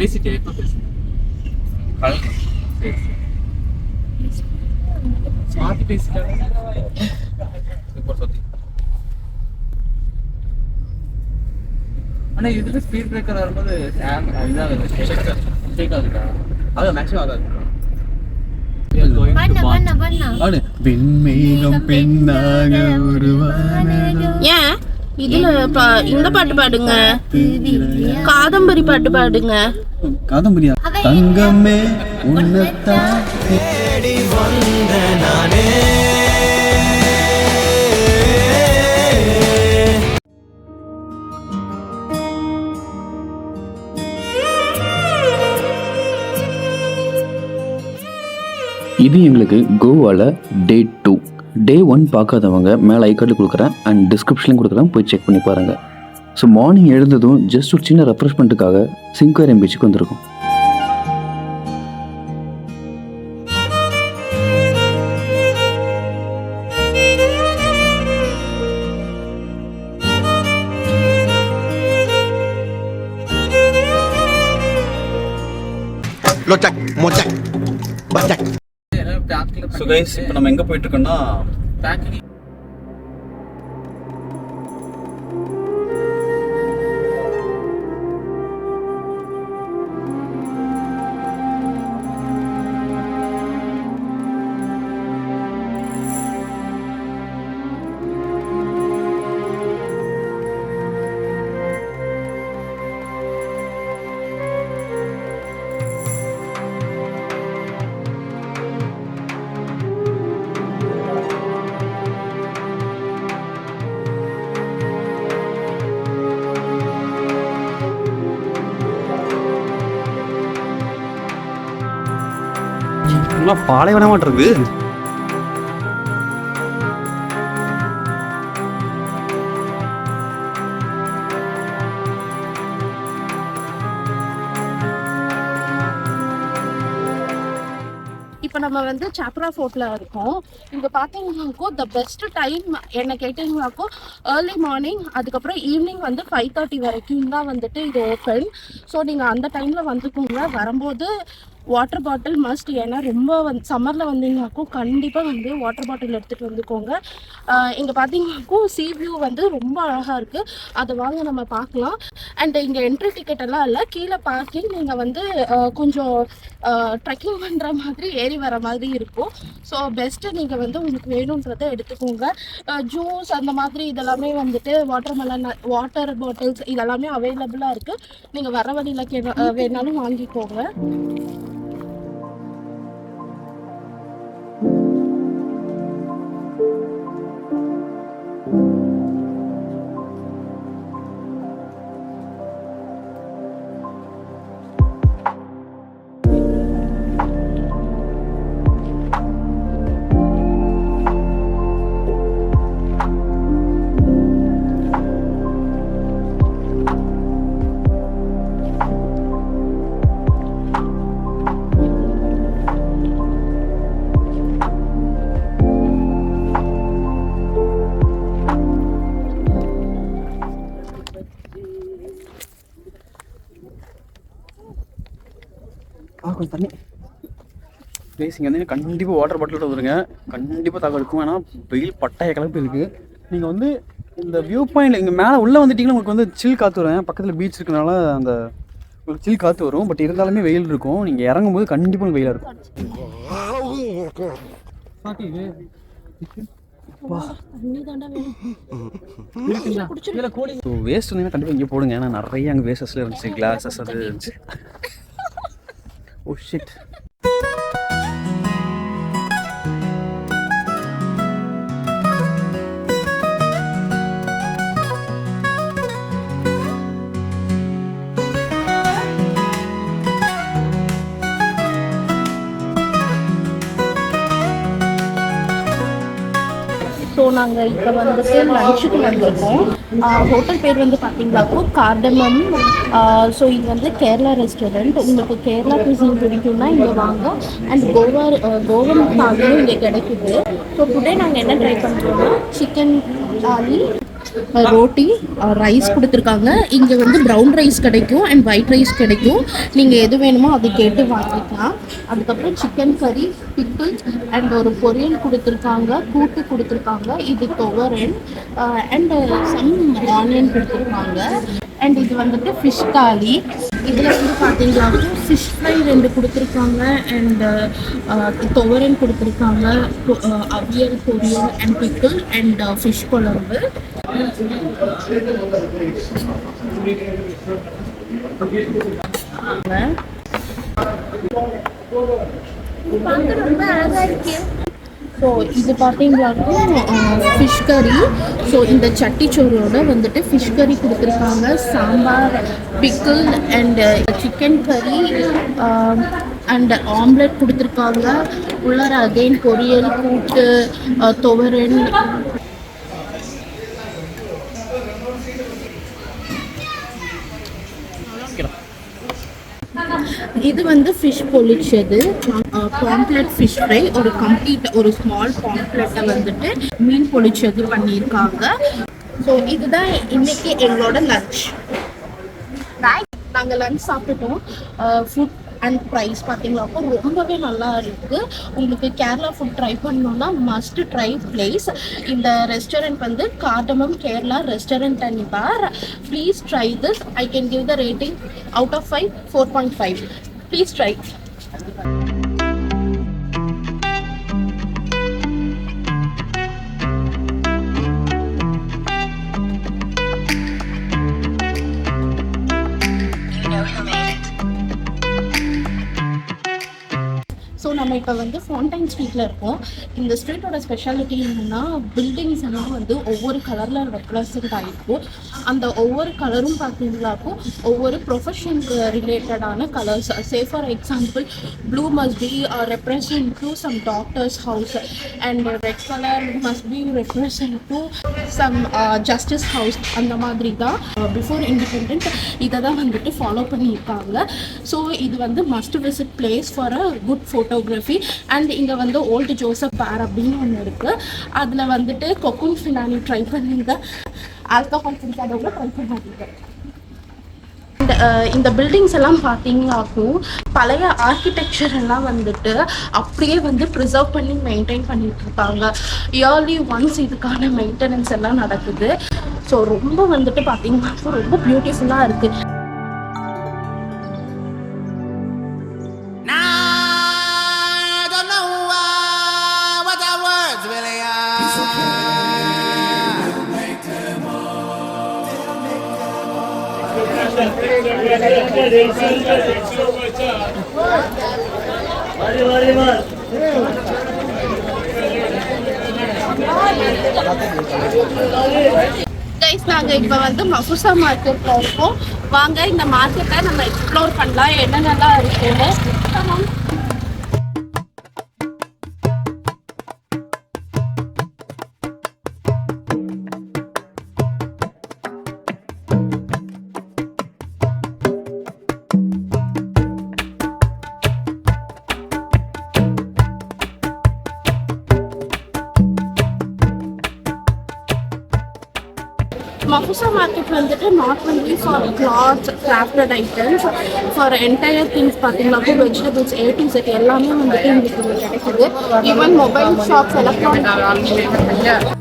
பேசிட்டே எப்போ பேசுகிறேன் மாற்றி பேசிட்டாங்க ஆனால் இதில் ஸ்பீட் பிரேக்கர் வரும்போது இதாகுது அது மேக்ஸிமம் ஆகாது. ஏன் இதுல இந்த பாட்டு பாடுங்க, காதம்பரி பாட்டு பாடுங்க. காதம்பரியா? தங்கமே உன்னத்தான் தேடி வந்த நானே. இது எங்களுக்கு கோவாவில் டே 2. டே 1 பார்க்காதவங்க மேலே ஐக்கார்டு கொடுக்குறேன் அண்ட் டிஸ்கிரிப்ஷன்லையும் கொடுக்குறேன், போய் செக் பண்ணி பாருங்கள். ஸோ மார்னிங் எழுந்ததும் ஜஸ்ட் ஒரு சின்ன ரெஃப்ரெஷ்மெண்ட்டுக்காக சிங்காரியம் பீச்சுக்கு வந்திருக்கோம். ஸோ கைஸ், இப்போ நம்ம எங்கே போயிட்டு இருக்கோம்னா பாலைவனமாட்டு இருக்கு. இப்போ நம்ம வந்து சாப்ரா ஃபோர்ட்ல இருக்கோம். இங்கே பார்த்தீங்கன்னாக்கோ த பெஸ்ட் டைம் என்ன கேட்டீங்கன்னாக்கோ ஏர்லி மார்னிங், அதுக்கப்புறம் ஈவினிங் வந்து 5:30 வரைக்கும் தான் வந்துட்டு இது ஓப்பன். ஸோ நீங்கள் அந்த டைமில் வந்துக்கோங்க. வரும்போது வாட்டர் பாட்டில் மஸ்ட். ஏன்னா ரொம்ப சம்மரில் வந்தீங்கன்னாக்கோ கண்டிப்பாக வந்து வாட்டர் பாட்டில் எடுத்துகிட்டு வந்துக்கோங்க. இங்கே பார்த்தீங்கன்னாக்கோ சீ வியூ வந்து ரொம்ப அழகாக இருக்குது. அதை வாங்க நம்ம பார்க்கலாம். அண்ட் இங்கே என்ட்ரி டிக்கெட் எல்லாம் இல்லை, கீழே பார்க்கிங். நீங்கள் வந்து கொஞ்சம் ட்ரெக்கிங் பண்ணுற மாதிரி ஏறி வர மாதிரி இருக்கும். ஸோ பெஸ்ட்டு நீங்கள் வந்து உங்களுக்கு வேணுன்றதை எடுத்துக்கோங்க. ஜூஸ் அந்த மாதிரி இதெல்லாமே வந்துட்டு வாட்டர்மெலன், வாட்டர் பாட்டில்ஸ் இதெல்லாமே அவைலபிளாக இருக்குது. நீங்கள் வர வழியில் வேணாலும் வாங்கிக்கோங்க. கொஞ்சம் தண்ணி ப்ளேஸ் இங்கே வந்து கண்டிப்பாக வாட்டர் பாட்டிலோட வந்துருங்க. கண்டிப்பாக தாக்கம் இருக்கும். ஏன்னா வெயில் பட்டாய கலப்பு இருக்குது. நீங்கள் வந்து இந்த வியூ பாயிண்ட் இங்கே மேலே உள்ளே வந்துட்டிங்கன்னா உங்களுக்கு வந்து சில் காற்று வரும். பக்கத்தில் பீச் இருக்கனால அந்த உங்களுக்கு சில் காற்று வரும். பட் இருந்தாலுமே வெயில் இருக்கும். நீங்கள் இறங்கும்போது கண்டிப்பாக வெயிலாக இருக்கும். வேஸ்ட் வந்து கண்டிப்பாக இங்கே போடுங்க. ஏன்னா நிறைய அங்கே வேஸ்டஸில் இருந்துச்சு, கிளாஸஸ் அது இருந்துச்சு. Oh shit. ஸோ நாங்கள் இப்போ வந்துட்டு லஞ்சுக்கு வந்திருக்கோம். ஹோட்டல் பேர் வந்து பார்த்தீங்கன்னாக்கோ கார்டமம். ஸோ இது வந்து கேரளா ரெஸ்டாரண்ட். உங்களுக்கு கேரளா குசின் பிடிக்கும்னா இங்கே வாங்க. அண்ட் கோவன் தாலியும் இங்கே கிடைக்குது. ஸோ டுடே நாங்கள் என்ன ட்ரை பண்ணுறோம்னா சிக்கன் தாலி, ரோட்டி ரைஸ் கொடுத்துருக்காங்க. இங்கே வந்து ப்ரௌன் ரைஸ் கிடைக்கும் அண்ட் ஒயிட் ரைஸ் கிடைக்கும். நீங்கள் எது வேணுமோ அதை கேட்டு வாங்கிக்கலாம். அதுக்கப்புறம் சிக்கன் கறி, பிக்கிள் அண்ட் ஒரு பொரியல் கொடுத்துருக்காங்க, கூட்டு கொடுத்துருக்காங்க. இது துவரன் அண்ட் சம் ஆனியன் கொடுத்துருக்காங்க. அண்ட் இது வந்துட்டு ஃபிஷ் தாலி. இதில் வந்து பார்த்தீங்கன்னா ஃபிஷ் ஃப்ரை 2 கொடுத்துருக்காங்க அண்ட் துவரன் கொடுத்துருக்காங்க, அவியல், பொரியல் அண்ட் பிக்கிள் அண்ட் ஃபிஷ் குழம்பு. ரொம்ப அழகாக இருக்கு. ஸோ இது பார்த்தீங்கன்னாக்கும் ஃபிஷ் கறி. ஸோ இந்த சட்டிச்சோரோட வந்துட்டு ஃபிஷ் கறி கொடுத்துருக்காங்க, சாம்பார், பிக்கிள் அண்ட் சிக்கன் கறி அண்ட் ஆம்லெட் கொடுத்துருக்காங்க. உள்ளார அகெயின் பொரியல், கூட்டு, துவரன். இது வந்து ஃபிஷ் பொழிச்சது, பாம்ப்ளெட் ஃபிஷ் ஃப்ரை. ஒரு கம்ப்ளீட் ஒரு ஸ்மால் பாம்ப்ளெட்டை வந்துட்டு மீன் பொழிச்சது பண்ணியிருக்காங்க. ஸோ இதுதான் இன்னைக்கு எங்களோட லஞ்ச். நாங்கள் லஞ்ச் சாப்பிட்டுட்டோம். ஃபுட் அண்ட் ப்ரைஸ் பார்த்தீங்களாப்போ ரொம்பவே நல்லா இருக்குது. உங்களுக்கு கேரளா ஃபுட் ட்ரை பண்ணணுன்னா மஸ்ட் ட்ரை பிளேஸ். இந்த ரெஸ்டாரண்ட் வந்து cardamom Kerala restaurant and bar. Please try this. I can give the rating out of 5 4.5. Please try. So நம்ம இப்போ வந்து ஃபவுண்டைன் ஸ்ட்ரீட்டில் இருக்கோம். இந்த ஸ்ட்ரீட்டோட ஸ்பெஷாலிட்டி என்னென்னா பில்டிங்ஸ் எல்லாம் வந்து ஒவ்வொரு கலரில் ரெப்ரசன்ட் ஆகிருக்கும். அந்த ஒவ்வொரு கலரும் பார்த்தீங்களாக்கும் ஒவ்வொரு ப்ரொஃபஷனுக்கு ரிலேட்டடான colours. Say for example blue must be represent to some doctors house and red colour must be represent to some justice house. அந்த மாதிரி தான் பிஃபோர் இண்டிபெண்டன்ட் இதை தான் வந்துட்டு ஃபாலோ பண்ணியிருக்காங்க. ஸோ இது வந்து must visit place for a good photography. And இங்கே வந்து ஓல்டு ஜோசப் பேர் அப்படின்னு ஒன்று இருக்குது. அதில் வந்துட்டு கொக்குன் ஃபினானி ட்ரை பண்ணுங்க. ஆல்கஹால் குடிக்காதவங்க ட்ரை பண்ணாதீங்க. இந்த பில்டிங்ஸ் எல்லாம் பார்த்தீங்கன்னாக்கும் பழைய ஆர்கிடெக்சர் எல்லாம் வந்துட்டு அப்படியே வந்து ப்ரிசர்வ் பண்ணி மெயின்டைன் பண்ணிட்டு இருக்காங்க. இயர்லி ஒன்ஸ் இதுக்கான மெயின்டெனன்ஸ் எல்லாம் நடக்குது. ஸோ ரொம்ப வந்துட்டு பார்த்தீங்கன்னாக்கும் ரொம்ப பியூட்டிஃபுல்லாக இருக்குது. கைஸ், நாங்கள் இப்போ வந்து மஃபூசா மார்க்கெட்டில் இருக்கோம். வாங்க இந்த மார்க்கெட்டை நம்ம எக்ஸ்ப்ளோர் பண்ணலாம், என்னென்னலாம் இருக்குன்னு. Mafusa market வந்துட்டு not only for clothes, crafted items, for entire things பார்த்தீங்கன்னா vegetables A to Z எல்லாமே வந்துட்டு இங்கே கிடைக்குது. Even mobile shops, electronic.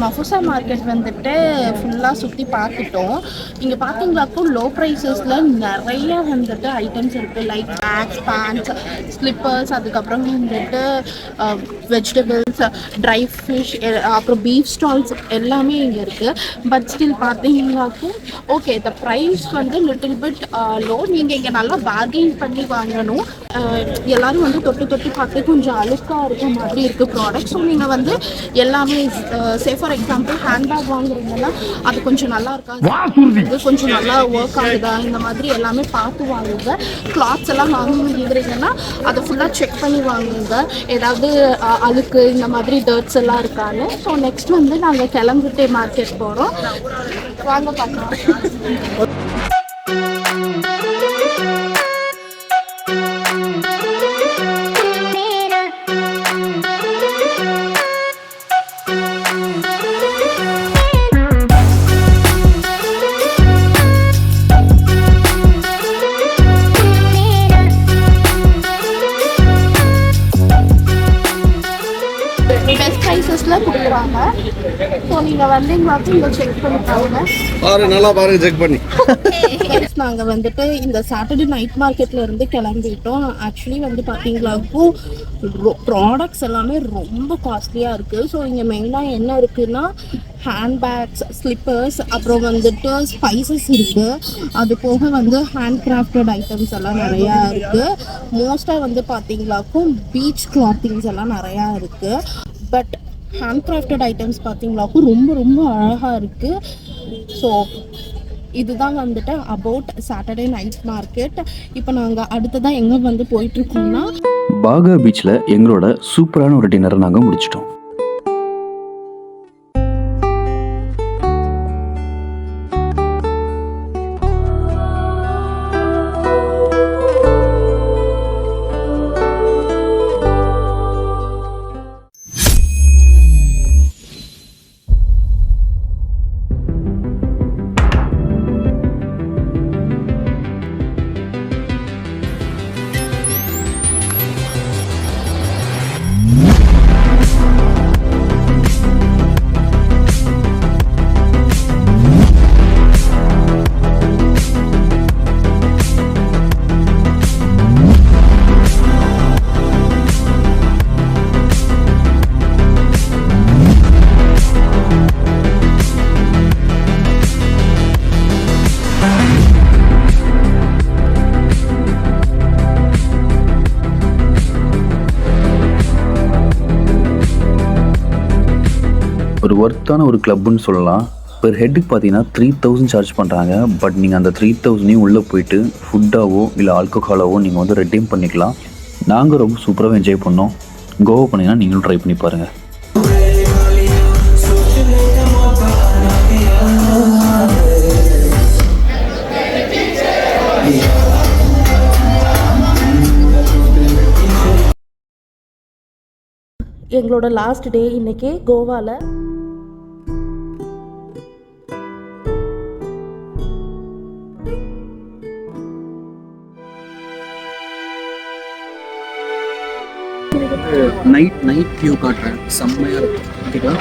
Mapusa market வந்துட்டு ஃபுல்லாக சுற்றி பார்த்துட்டோம். இங்கே பார்த்தீங்களாக்கும் லோ ப்ரைஸஸில் நிறைய வந்துட்டு ஐட்டம்ஸ் இருக்குது. லைக் பேக்ஸ், பேண்ட்ஸ், ஸ்லிப்பர்ஸ், அதுக்கப்புறம் வந்துட்டு வெஜிடபிள்ஸ், ட்ரை ஃபிஷ், அப்புறம் பீஃப் ஸ்டால்ஸ் எல்லாமே இங்கே இருக்குது. பட் ஸ்டில் பார்த்தீங்கன்னாக்கும் ஓகே, த ப்ரைஸ் வந்து லிட்டில் பிட் லோ. நீங்கள் இங்கே நல்லா பார்கெயின் பண்ணி வாங்கணும். எல்லாரும் வந்து தொட்டு தொட்டு பார்த்து கொஞ்சம் அழுக்காக இருக்க மாதிரி இருக்குது ப்ராடக்ட். ஸோ நீங்கள் வந்து எல்லாமே சே ஃபார் எக்ஸாம்பிள் ஹேண்ட்பேக் வாங்குறீங்கன்னா அது கொஞ்சம் நல்லா இருக்காது, கொஞ்சம் நல்லா ஒர்க் ஆகுதா இந்த மாதிரி எல்லாமே பார்த்து வாங்குங்க. கிளாத்ஸ் எல்லாம் வாங்குறீங்கன்னா அதை ஃபுல்லாக செக் பண்ணி வாங்குங்க, ஏதாவது அழுக்கு இந்த மாதிரி டர்ட்ஸ் எல்லாம் இருக்கான்னு. ஸோ நெக்ஸ்ட் வந்து நாங்கள் கிளம்பிட்டே மார்க்கெட் போகிறோம், வாங்க பார்க்கலாம். கொடுக்குறாங்க. ஸோ நீங்கள் வந்தீங்கன்னா இங்கே செக் பண்ணிப்பாங்க, நல்லா பாருங்க, செக் பண்ணி. நாங்கள் வந்துட்டு இந்த சாட்டர்டே நைட் மார்க்கெட்ல இருந்து கிளம்பிட்டோம். ஆக்சுவலி வந்து பார்த்தீங்களாக்கும் ப்ராடக்ட்ஸ் எல்லாமே ரொம்ப காஸ்ட்லியாக இருக்குது. ஸோ இங்கே மெயினாக என்ன இருக்குன்னா ஹேண்ட்பேக்ஸ், ஸ்லிப்பர்ஸ், அப்புறம் வந்துட்டு ஸ்பைசஸ் இருக்குது. அது போக வந்து ஹேண்ட் கிராஃப்டட் ஐட்டம்ஸ் எல்லாம் நிறையா இருக்குது. மோஸ்ட்டாக வந்து பார்த்தீங்களாக்கும் பீச் கிளாத்திங்ஸ் எல்லாம் நிறையா இருக்குது. பட் ஹேண்ட் கிராஃப்டட் ஐட்டம்ஸ் பார்த்தீங்களாக்கும் ரொம்ப ரொம்ப அழகாக இருக்குது. ஸோ இதுதான் வந்துட்டு அபவுட் சாட்டர்டே நைட் மார்க்கெட். இப்போ நாங்கள் அடுத்ததான் எங்கே வந்து போயிட்டுருக்கோம்னா பாகா பீச்சில் எங்களோட சூப்பரான ஒரு டின்னரை நாங்கள் முடிச்சிட்டோம். ஒரு ஒர்த்தான ஒரு கிளப்புன்னு சொல்லலாம். பெர் ஹெட்டுக்கு பார்த்தீங்கன்னா 3000 சார்ஜ் பண்ணுறாங்க. பட் நீங்கள் அந்த 3000 உள்ளே போயிட்டு ஃபுட்டாவோ இல்லை ஆல்கஹாலாவோ நீங்கள் வந்து ரெடீம் பண்ணிக்கலாம். நாங்கள் ரொம்ப சூப்பராக என்ஜாய் பண்ணோம். கோவா பண்ணிங்கன்னா நீங்களும் ட்ரை பண்ணி பாருங்கள். எங்களோட லாஸ்ட் டே இன்னைக்கு கோவாவில். நைட் வியூ காட்டுறேன், செம்மையாக இருக்கும். ஓகேவா?